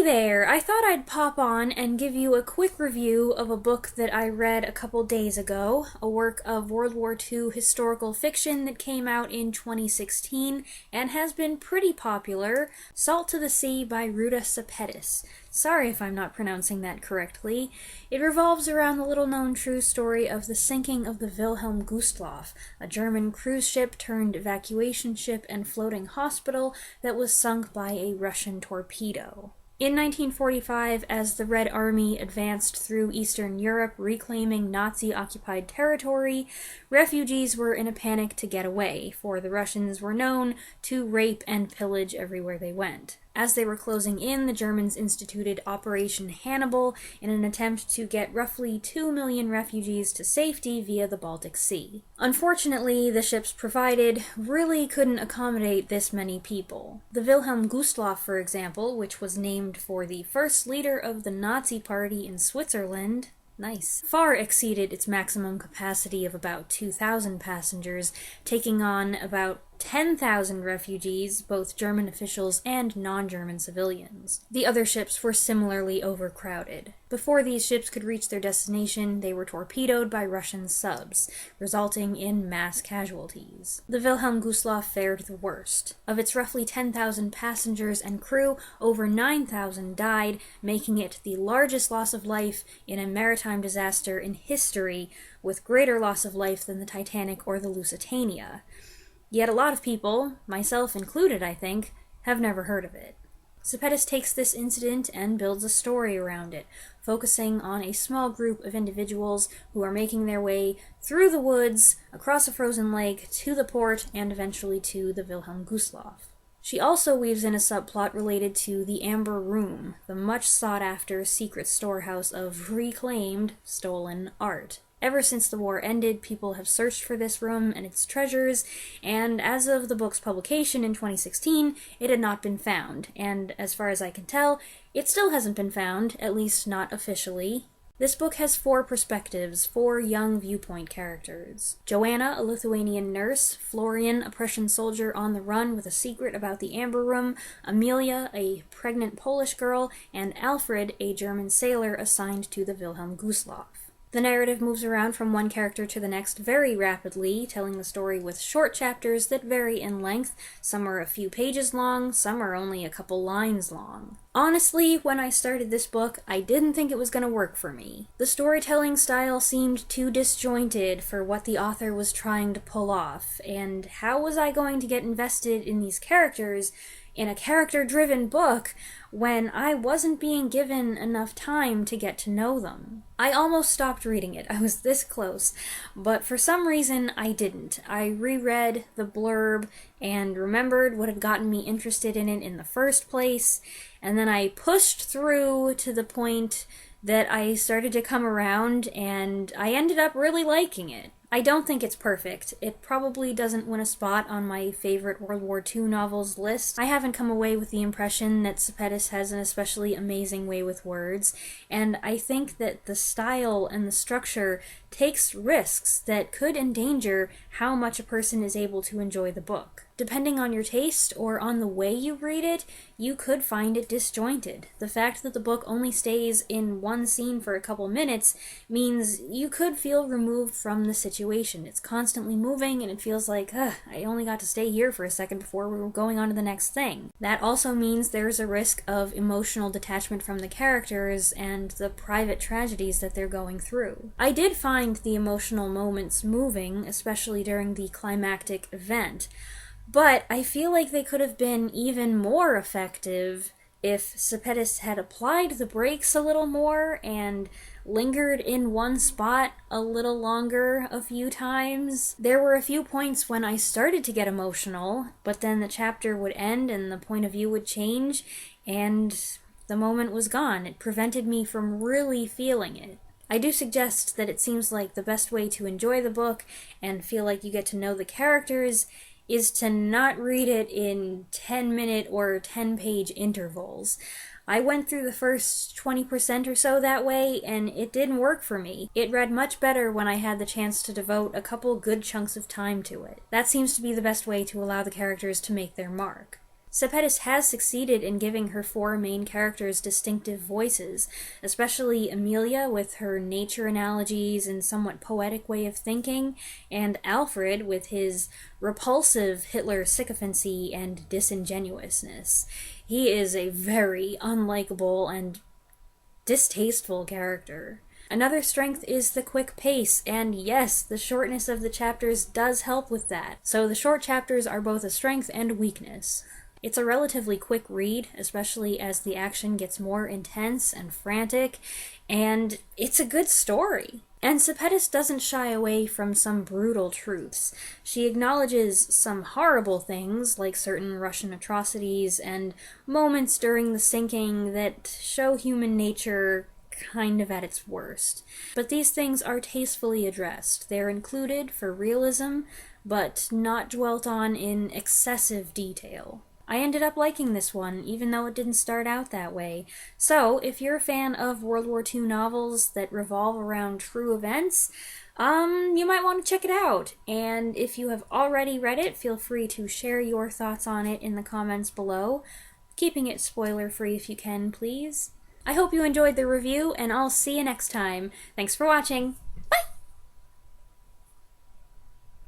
Hey there! I thought I'd pop on and give you a quick review of a book that I read a couple days ago, a work of World War II historical fiction that came out in 2016 and has been pretty popular, Salt to the Sea by Ruta Sepetys. Sorry if I'm not pronouncing that correctly. It revolves around the little-known true story of the sinking of the Wilhelm Gustloff, a German cruise ship turned evacuation ship and floating hospital that was sunk by a Russian torpedo. In 1945, as the Red Army advanced through Eastern Europe reclaiming Nazi-occupied territory, refugees were in a panic to get away, for the Russians were known to rape and pillage everywhere they went. As they were closing in, the Germans instituted Operation Hannibal in an attempt to get roughly 2 million refugees to safety via the Baltic Sea. Unfortunately, the ships provided really couldn't accommodate this many people. The Wilhelm Gustloff, for example, which was named for the first leader of the Nazi Party in Switzerland, far exceeded its maximum capacity of about 2,000 passengers, taking on about 10,000 refugees, both German officials and non-German civilians. The other ships were similarly overcrowded. Before these ships could reach their destination, they were torpedoed by Russian subs, resulting in mass casualties. The Wilhelm Gustloff fared the worst. Of its roughly 10,000 passengers and crew, over 9,000 died, making it the largest loss of life in a maritime disaster in history, with greater loss of life than the Titanic or the Lusitania. Yet a lot of people, myself included I think, have never heard of it. Sepetys takes this incident and builds a story around it, focusing on a small group of individuals who are making their way through the woods, across a frozen lake, to the port, and eventually to the Wilhelm Gustloff. She also weaves in a subplot related to the Amber Room, the much sought-after secret storehouse of reclaimed, stolen art. Ever since the war ended, people have searched for this room and its treasures, and as of the book's publication in 2016, it had not been found, and as far as I can tell, it still hasn't been found, at least not officially. This book has 4 perspectives, 4 young viewpoint characters. Joanna, a Lithuanian nurse, Florian, a Prussian soldier on the run with a secret about the Amber Room, Amelia, a pregnant Polish girl, and Alfred, a German sailor assigned to the Wilhelm Gustloff. The narrative moves around from one character to the next very rapidly, telling the story with short chapters that vary in length. Some are a few pages long, some are only a couple lines long. Honestly, when I started this book, I didn't think it was going to work for me. The storytelling style seemed too disjointed for what the author was trying to pull off, and how was I going to get invested in these characters in a character-driven book when I wasn't being given enough time to get to know them? I almost stopped reading it. I was this close, but for some reason I didn't. I reread the blurb and remembered what had gotten me interested in it in the first place, and then I pushed through to the point that I started to come around, and I ended up really liking it. I don't think it's perfect. It probably doesn't win a spot on my favorite World War II novels list. I haven't come away with the impression that Sepetys has an especially amazing way with words, and I think that the style and the structure takes risks that could endanger how much a person is able to enjoy the book. Depending on your taste or on the way you read it, you could find it disjointed. The fact that the book only stays in one scene for a couple minutes means you could feel removed from the situation. It's constantly moving and it feels like, I only got to stay here for a second before we were going on to the next thing. That also means there's a risk of emotional detachment from the characters and the private tragedies that they're going through. I did find the emotional moments moving, especially during the climactic event, but I feel like they could have been even more effective if Sepetys had applied the brakes a little more and lingered in one spot a little longer a few times. There were a few points when I started to get emotional, but then the chapter would end and the point of view would change, and the moment was gone. It prevented me from really feeling it. I do suggest that it seems like the best way to enjoy the book and feel like you get to know the characters is to not read it in 10-minute or 10-page intervals. I went through the first 20% or so that way, and it didn't work for me. It read much better when I had the chance to devote a couple good chunks of time to it. That seems to be the best way to allow the characters to make their mark. Sepetys has succeeded in giving her four main characters distinctive voices, especially Amelia with her nature analogies and somewhat poetic way of thinking, and Alfred with his repulsive Hitler sycophancy and disingenuousness. He is a very unlikable and distasteful character. Another strength is the quick pace, and yes, the shortness of the chapters does help with that. So the short chapters are both a strength and a weakness. It's a relatively quick read, especially as the action gets more intense and frantic, and it's a good story. And Sepetys doesn't shy away from some brutal truths. She acknowledges some horrible things, like certain Russian atrocities, and moments during the sinking that show human nature kind of at its worst. But these things are tastefully addressed. They're included for realism, but not dwelt on in excessive detail. I ended up liking this one, even though it didn't start out that way. So, if you're a fan of World War II novels that revolve around true events, you might want to check it out. And if you have already read it, feel free to share your thoughts on it in the comments below, keeping it spoiler-free if you can, please. I hope you enjoyed the review, and I'll see you next time. Thanks for watching!